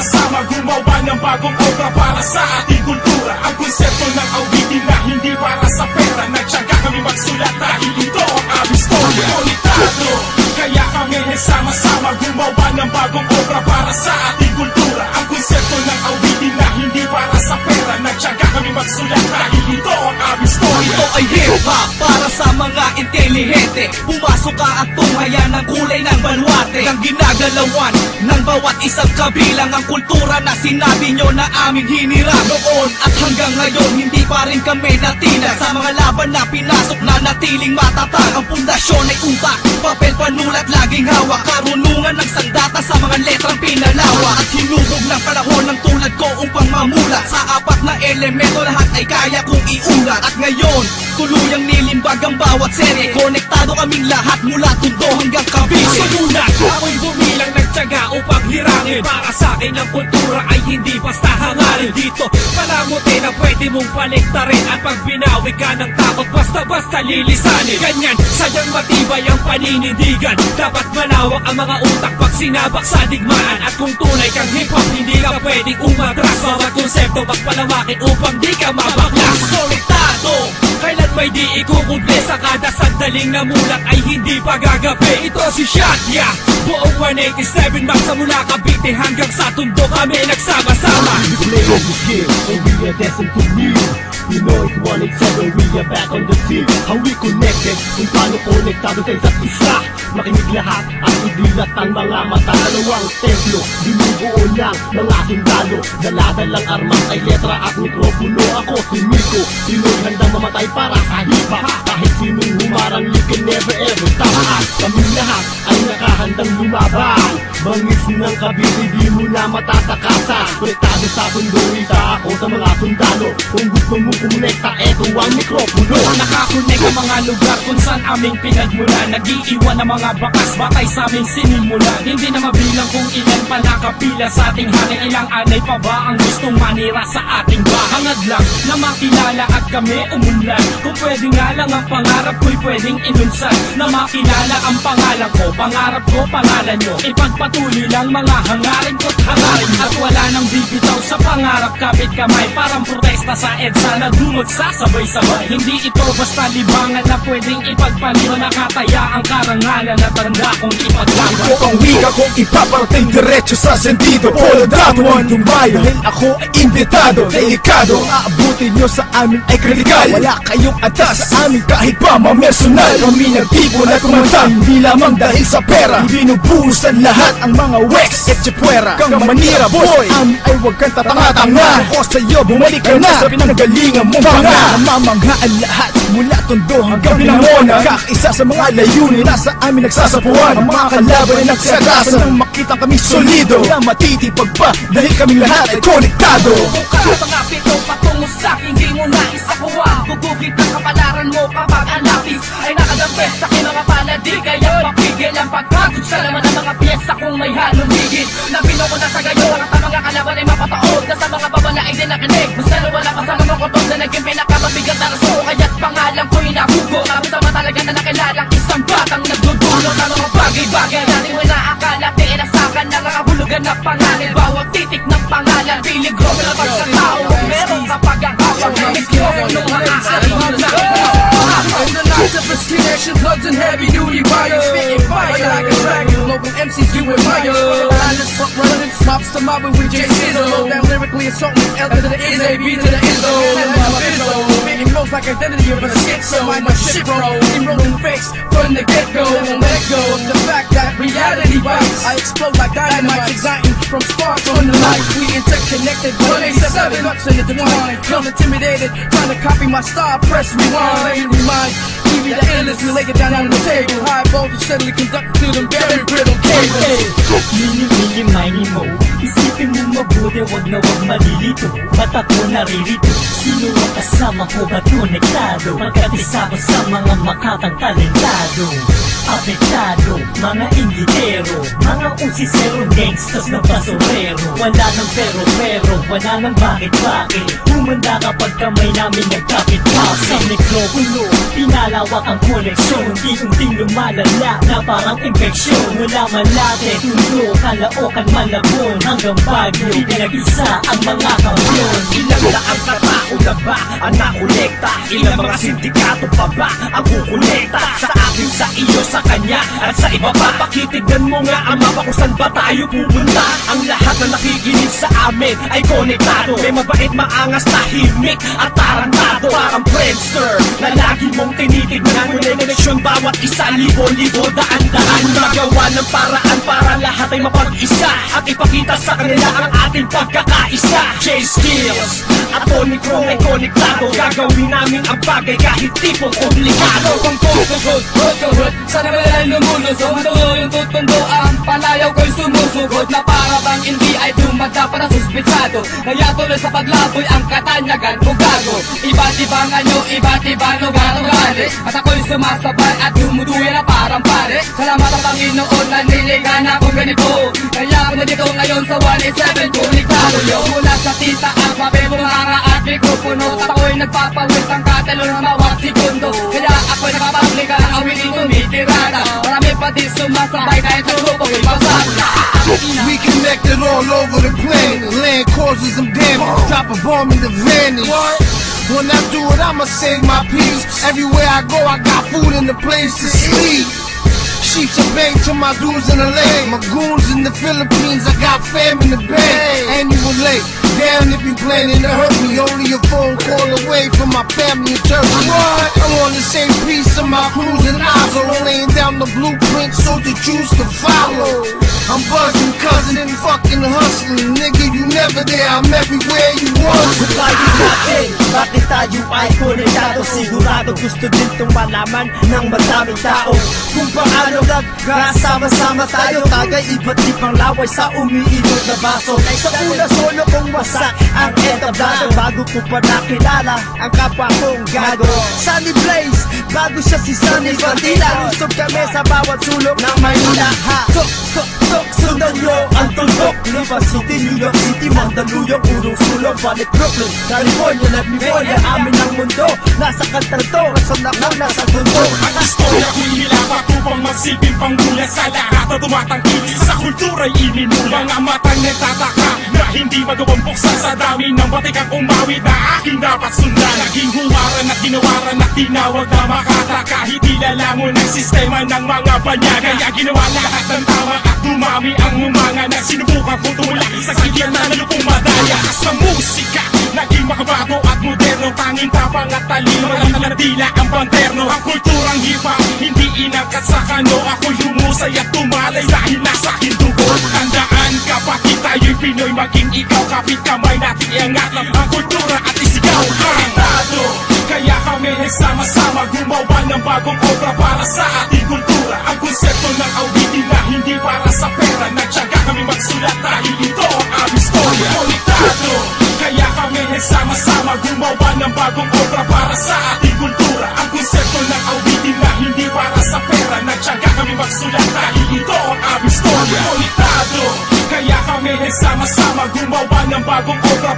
sama-sama gumawa ng bagong obra para sa ating kultura. Ang konsepto ng awitin na hindi para sa pera, nagtyaga kami magsulat dahil ito ang aming story. Konektado, kaya kami nagsama-sama gumawa ng bagong obra para sa ating kultura. Ang konsepto ng awitin na hindi para sa pera, nagtyaga kami magsulat dahil ito ang aming story. Ito ay hip-hop para sa mga intelihente. Pumasok ka at tunghayan ng kulay ng baluarte, ng ginagalawan ng bawat isang kabilang ang kultura na sinabi nyo na aming hinirang. Noon at hanggang ngayon hindi pa rin kami natinag sa mga laban na pinasok na natiling matatag. Ang pundasyon ay utak, papel, panulat, laging hawak. Karunungan ng sandata sa mga letrang pinalawa. At hinubog ng panahon ng tulad ko upang mamulat sa apat na elemento, lahat ay kaya kong iulat. At ngayon, tuluyang nilimbag ang bawat serye. Konektado kaming lahat mula Tondo hanggang Cavite. Sumunod, ako'y bumilang nagtyaga upang hirangin. Para sa akin ang kultura ay hindi basta hangarin. Dito palamutin na pwede mong paliktarin. At pag binawi ka ng takot, basta-basta lilisanin. Ganyan, sayang matibay ang paninindigan. Dapat malawak ang mga utak pag sinabak sa digmaan. At kung tunay kang hip-hop, hindi ka pwedeng umatras. Bawat konsepto magpalawakin upang di ka mabaklas. Konektado, kailan may di ikukuble. Sa kada sandaling namulat ay hindi pa gagabi. Ito si Shadya, buong 187 Max sa mula Cavite hanggang sa Tondo kami nagsama-sama. We play on the game and we are destined to new. You know it's 187, we are back on the scene. How we connected, kung paano konektado sa isa't isa. Makinig lahat at idilat ang mga mata. Dalawang templo, binubuo ng mga sundalo. Daladalang armas ay letra at mikropono. Ako si Miko, sino'y handang mamatay para sa hip-hop. Kahit sinong humarang, you can never ever stop us. Kaming lahat ay nakahandang lumaban. Bangis ng Cavite, di mo na matatakasan. Konektado sa Tondo, isa ako sa mga sundalo. Kung gusto mo kumonekta, eto ang mikropono. Nakakonek ang mga lugar kung saan aming pinagmulan. Nag-iiwan ang mga bakas, batay sa aming sinimulan. Hindi na mabilang kung ilan pa nakapila sa ating hanay. Ilang anay pa ba ang gustong manira sa ating bahangad lang na makilala at kami umunlad. Kung pwede nga lang ang pangarap ko'y pwedeng inunsad. Na makilala ang pangalan ko, pangarap ko, pangalan nyo. Ipagpatuloy lang mga hangarin ko't hangarin. At wala nang bibitaw sa pangarap, kapit kamay. Parang protesta sa EDSA na dumag sasabay-sabay. Hindi ito basta libangan na pwedeng ipagpaliw. Nakataya ang karangalan na tanda kong ipaglaban. Ito ang wika kong ipaparating diretso sa sentido. Poladado ang tumayo dahil ako ay imbitado. Delikado, aabutin nyo sa amin ay kritikal. Wala kayong atas sa amin kahit pa mamersonal. Kami nagtipon at kumanta, hindi lamang dahil sa pera. Binubuhusan lahat ang mga wax at chipwera. Kang manira boy, amin ay huwag kang tatanga-tanga. Ako sa'yo, bumalik ka na sa pinanggalingan mong banga. Namamangha ang lahat mula Tondo hanggang Binangonan. Kakaisa sa mga layunin, nasa amin nagsasapuan. Ang mga kalaban ay nagsagasan nang makita kami solido. Na matitipag pa dahil kaming lahat ay konektado. Buka mga pito patungo sa'kin, hindi mo na isakuha. Gugugit ang kapalaran mo kapag ang lapis ay nakadabes sa aking mga paladi. Kaya mapigil ang pagkagod sa laman ng mga piyesa kung may halong higit. Nabino ko na sa gayon at ang mga kalaban ay mapataod. Na sa mga babala ay dinakinig. Basta na wala pa sa mga kotong na naging pinakamabigat na raso. Kaya't pangalan ko'y nabugo. Kapit sama talaga na nakilalang isang batang nagdudulot ng mga bagay-bagay. Dati mo naakala, tinasakan na nakahulugan na pangalan. Bawat titik ng pangalan, piligro na pagkatao. Meron kapag ang hawak ng mikrofono maaaring In the night of its connection, plugs and heavy duty wires. Spitting fire like a dragon, local MCs you admire. Liners, front runners, mops to mob with J Sizzle. Low down lyrically assaulting L to the N, A, B to the Izzo. Making flows like identity of a schizo. My shit roll, rolling face from the get-go. Won't let go of the fact that reality bites. I explode like dynamite, igniting from sparks on the light. We interconnected, 187 cuts intertwined. Feel intimidated, trying to copy my style, press rewind. Let me remind, TV the endless, we lay it down on the table. High voltage steadily conducted to them very brittle cables. Mini-mini mo, isipin mo mabuti, wag na wag malilito. Ba't ako naririto? Sino ang kasama ko ba konektado? Pagkat isa ko sa mga makatang talentado. apektado, mga inditero, mga usisero, gangsters na basurero. Wala ng pero, wala ng bakit-bakit. Humanda kapag kamay namin nagkapit-kapit. Sa mikropulo, pinalawak ang koneksyon. Unti-unting lumalala na parang infeksyon. Mula Malate, Tulo, Caloocan, Malabon hanggang Baguio, pinag-isa ang mga kamyon. Ilang daang katao na ba ang nakolekta? Ilang mga sindikato pa ba ang kukolekta? Sa akin, sa iyo, sa kanya at sa iba pa. Pakitignan mo nga ang mapa kung saan ba tayo pupunta. Ang lahat na nakikinig sa amin ay konektado. May mabait, maangas, tahimik at tarantado. Parang Friendster na lagi mong tinitignan. Muna koneksyon bawat isa, libo-libo, daan-daan. Magawa ng paraan para lahat ay mapag-isa at ipakita sa kanila ang ating pagkakaisa. J-Skills at Tony Chrome ay konektado. Gagawin namin ang bagay kahit tipong komplikado. Kung hood, sana malay lumunusog. Matulo yung tutundo, ang palayaw ko'y sumusugod. Na para bang hindi ay dumada para suspitsado. Kaya tuloy sa paglaboy ang katanyagan ko gago. Iba't ibang anyo, iba't ibang lugar ugali. At ako'y sumasabay at dumuduya na parang pare. Salamat ang Panginoon na niligan akong ganito. Kaya ako na dito ngayon sa 187 konektado. Mula sa tita ang papel, bumanga at mikropono. At ako'y nagpapawis ang katalo ng bawat segundo. Kaya ako'y nakapablika ang awin tumitirada. Marami pa di sumasabay kahit turupo ko'y pasabla. We connected all over the planet. Land causes some damage. Drop a bomb in the vanish. When I do it, I'ma save my peace. Everywhere I go, I got food and a place to sleep. Sheeps are bang to my dudes in the leg. My goons in the Philippines, I got fam in the bag. Annual late, down if you planning to hurt me. Only a phone call away from my family in Turkey. What? I'm on the same piece of my crews and eyes are laying down the blueprint so the Jews can follow. I'm buzzing, cousin, and fucking hustling. Nigga, you never there, I'm everywhere you want. Tayo natin, bakit tayo ay konektado? Sigurado gusto din itong malaman ng madaming tao. Kung paano nagkasama-sama tayo, tagay iba't ibang laway sa umiinod na baso. Sa una solo kong wasak ang entablado. Bago ko pa nakilala ang kapwa kong gago. Sunny Blaze, bago siya si Sunny Bandila. Lusog kami sa bawat sulok ng Manila. Sundan nyo ang tundok. Lipa City, New York City, Mandaluyong, Urong Sulong, balik Brooklyn, California, California, amin ang mundo. Nasa kantar to, rason ako nasa mundo. Ang istorya ko'y nilapat upang magsiping panggula sa lahat na tumatangkilik sa kultura'y ininula. Mga matang nagtataka na hindi magawang buksan sa dami ng batikang umawi na aking dapat sundan. Naging huwaran at ginawaran at tinawag na makataka. Hindi lalamon ang sistema ng mga banyaga. Kaya ginawa lahat ng tama at dumami ang umanga na sinubukan kong tumulaki sa sakyan na nalupong madaya. Sa musika, naging makabago at moderno. Tanging tapang at talino, walang tila ang panterno. Ang kulturang hip-hop, hindi inangkat sa kano. Ako'y humusay at tumalay dahil nasa akin dugo. Tandaan kapatid tayo'y Pinoy, maging ikaw kapit kamay natin iangat lang ang kultura at isigaw ang tado. Kaya kami nagsama-sama gumawa ng bagong obra para sa ating kultura. Ang konsepto ng awitin na hindi para sa pera. Nagtyaga kami magsulat dahil ito ang aming istorya. Konektado, kaya kami nagsama-sama gumawa ng bagong obra para sa ating kultura. Ang konsepto ng awitin na hindi para sa pera. Nagtyaga kami magsulat dahil ito ang aming istorya. Konektado, kaya kami nagsama-sama gumawa ng bagong obra